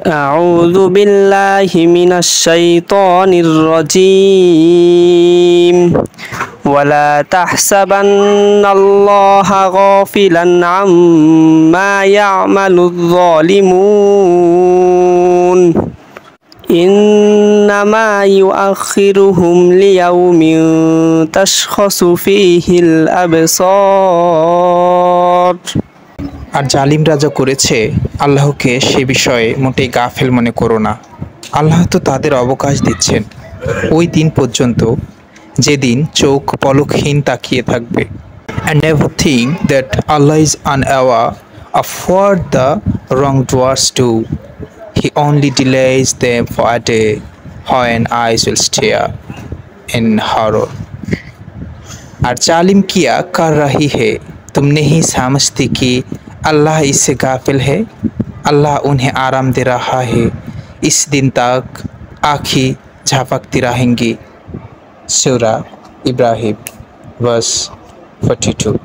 أعوذ بالله من الشيطان الرجيم ولا تحسبن الله غافلا عما يعمل الظالمون إنما يؤخرهم ليوم تشخص فيه الأبصار আর জালিম রাজা করেছে আল্লাহকে সে বিষয়ে মোটেই গাফেল মনে করো না। আল্লাহ তো তাদের অবকাশ দিচ্ছেন ওই দিন পর্যন্ত যেদিন চোখ পলকহীন তাকিয়ে থাকবে। And never think that Allah is unaware of what the wrongdoers do. He only delays them for a day when eyes will stare in horror. और जालिम किया कर रही है, तुम नहीं समझती कि अल्लाह इससे गाफिल है। अल्लाह उन्हें आराम दे रहा है, इस दिन तक आँखें झपकती रहेंगी। सूरा इब्राहिम वर्स 42।